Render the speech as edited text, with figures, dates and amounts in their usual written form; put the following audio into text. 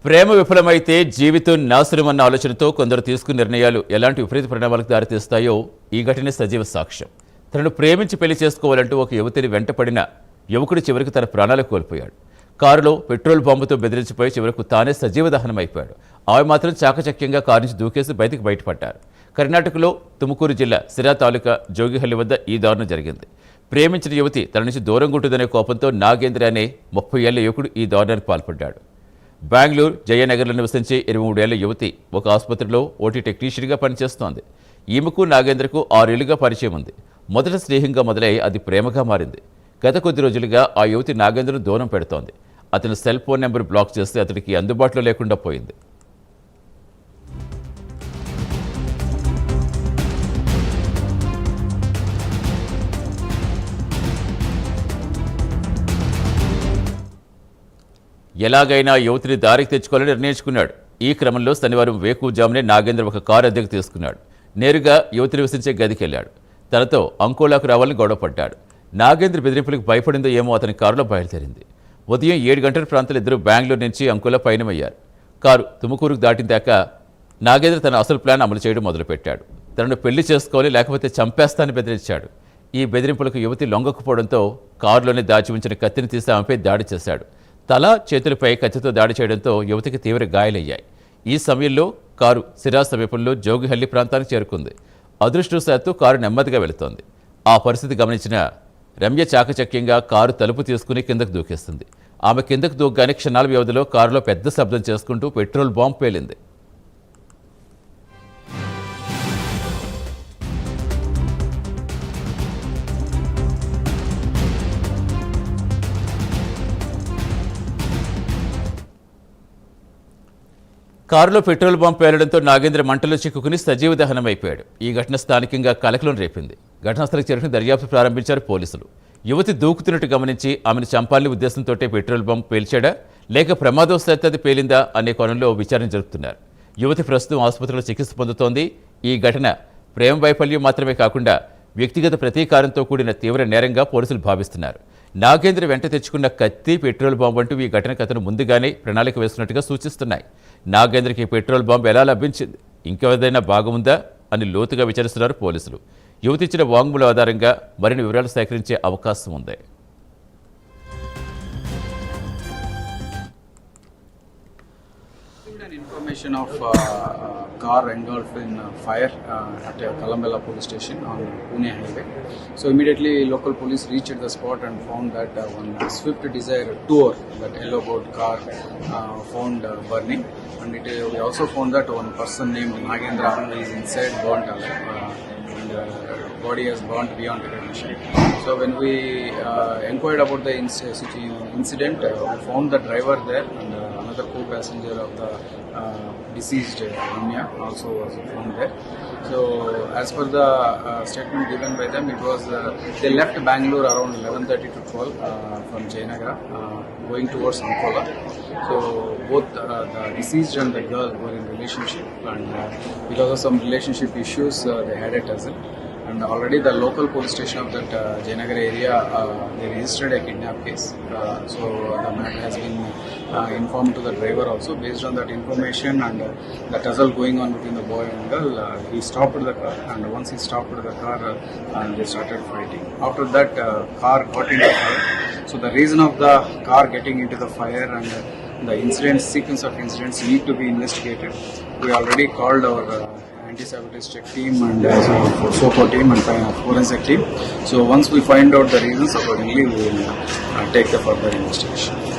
ప్రేమ విఫలమైతే జీవితం నాశనమన్న ఆలోచనతో కొందరు తీసుకున్న నిర్ణయాలు ఎలాంటి విపరీత పరిణామాలకు దారితీస్తాయో ఈ ఘటన సజీవ సాక్ష్యం. తనను ప్రేమించి పెళ్లి చేసుకోవాలంటూ ఒక యువతిని వెంటపడిన యువకుడు చివరికి తన ప్రాణాలు కోల్పోయాడు. కారులో పెట్రోల్ బాంబుతో బెదిరించిపోయి చివరకు తానే సజీవ దహనమైపోయాడు. ఆమె మాత్రం చాకచక్యంగా కారు నుంచి దూకేసి బయటపడ్డారు. కర్ణాటకలో తుముకూరు జిల్లా సిరా తాలూకా జోగిహల్లి వద్ద ఈ దారుణం జరిగింది. ప్రేమించిన యువతి తన నుంచి దూరంగా ఉంటుందనే కోపంతో నాగేంద్ర అనే 30 ఏళ్ల యువకుడు ఈ దారుణానికి పాల్పడ్డాడు. బెంగళూరు జయనగర్లో నివసించే 23 ఏళ్ల యువతి ఒక ఆసుపత్రిలో ఓటీ టెక్నీషియన్గా పనిచేస్తోంది. ఈమెకు నాగేంద్రకు 6 ఏళ్లుగా పరిచయం ఉంది. మొదట స్నేహంగా మొదలై అది ప్రేమగా మారింది. గత కొద్ది రోజులుగా ఆ యువతి నాగేంద్రను దూరం పెడుతోంది. అతని సెల్ ఫోన్ నెంబర్ బ్లాక్ చేస్తే అతడికి అందుబాటులో లేకుండా పోయింది. ఎలాగైనా యువతిని దారికి తెచ్చుకోవాలని నిర్ణయించుకున్నాడు. ఈ క్రమంలో శనివారం వేకువజామునే నాగేంద్ర ఒక కారు అద్దెకు తీసుకున్నాడు. నేరుగా యువతి నివసించే గదికి వెళ్ళాడు. తనతో అంకోలాకు రావాలని గొడవపడ్డాడు. నాగేంద్ర బెదిరింపులకు భయపడిందో ఏమో అతని కారులో బయలుదేరింది. ఉదయం 7 గంటల ప్రాంతాలు ఇద్దరు బెంగళూరు నుంచి అంకోలా పయనమయ్యారు. కారు తుముకూరుకు దాటిన దాకా నాగేంద్ర తన అసలు ప్లాన్ అమలు చేయడం మొదలుపెట్టాడు. తనను పెళ్లి చేసుకోవాలి, లేకపోతే చంపేస్తానని బెదిరించాడు. ఈ బెదిరింపులకు యువతి లొంగకపోవడంతో కారులోనే దాచి ఉంచిన కత్తిని తీసి ఆమెపై దాడి చేశాడు. తల చేతులపై కత్తితో దాడి చేయడంతో యువతికి తీవ్ర గాయాలయ్యాయి. ఈ సమయంలో కారు సిరా సమీపంలో జోగిహల్లి ప్రాంతానికి చేరుకుంది. అదృష్టవశాత్తు కారు నెమ్మదిగా వెళుతోంది. ఆ పరిస్థితి గమనించిన రమ్య చాకచక్యంగా కారు తలుపు తీసుకుని కిందకు దూకేస్తుంది. ఆమె కిందకు దూకగానే క్షణాల వ్యవధిలో కారులో పెద్ద శబ్దం చేసుకుంటూ పెట్రోల్ బాంబు పేలింది. కారులో పెట్రోల్ బాంబు పేలడంతో నాగేంద్ర మంటలో చిక్కుకుని సజీవ దహనమైపోయాడు. ఈ ఘటన స్థానికంగా కలకలం రేపింది. ఘటనా స్థలికి చేరుకుని దర్యాప్తు ప్రారంభించారు పోలీసులు. యువతి దూకుతున్నట్టు గమనించి ఆమెను చంపాలని ఉద్దేశంతోటే పెట్రోల్ బాంబు పేల్చాడా, లేక ప్రమాదవశాత్తు అది పేలిందా అనే కోణంలో విచారణ జరుపుతున్నారు. యువతి ప్రస్తుతం ఆసుపత్రిలో చికిత్స పొందుతోంది. ఈ ఘటన ప్రేమ వైఫల్యం మాత్రమే కాకుండా వ్యక్తిగత ప్రతీకారంతో కూడిన తీవ్ర నేరంగా పోలీసులు భావిస్తున్నారు. నాగేంద్ర వెంట తెచ్చుకున్న కత్తి, పెట్రోల్ బాంబు అంటూ ఈ ఘటనకు అతను ముందుగానే ప్రణాళిక వేస్తున్నట్టుగా సూచిస్తున్నాయి. నాగేంద్రకి పెట్రోల్ బాంబు ఎలా లభించింది, ఇంకేదైనా భాగముందా అని లోతుగా విచారిస్తున్నారు పోలీసులు. యువతి ఇచ్చిన వాంగ్మూలం ఆధారంగా మరిన్ని వివరాలు సేకరించే అవకాశం ఉంది. Information of car engulfed in fire at Kalambela police station on Pune highway. So immediately local police reached the spot and found that one Swift Desire tour, that yellow board car, found burning, and we also found that one person named Nagendra is inside, burnt alive, and body has burnt beyond recognition. So when we inquired about the incident, we found the driver there and another co-passenger of the deceased Ramya also was found there. So as per the statement given by them, it was they left Bangalore around 11:30 to 12 from Jayanagar going towards Ankola. So both the deceased and the girl were in relationship, and because of some relationship issues they had a tussle. And already the local police station of that Jayanagar area, they registered a kidnap case. So the matter has been informed to the driver also. Based on that information and the tussle going on between the boy and girl, he stopped the car, and once he stopped the car, they started fighting. After that, car got into fire. So the reason of the car getting into the fire and the sequence of incidents need to be investigated. We already called our anti-sabotage check team and SOCO team and forensic team. So once we find out the reasons accordingly, we will take the further investigation.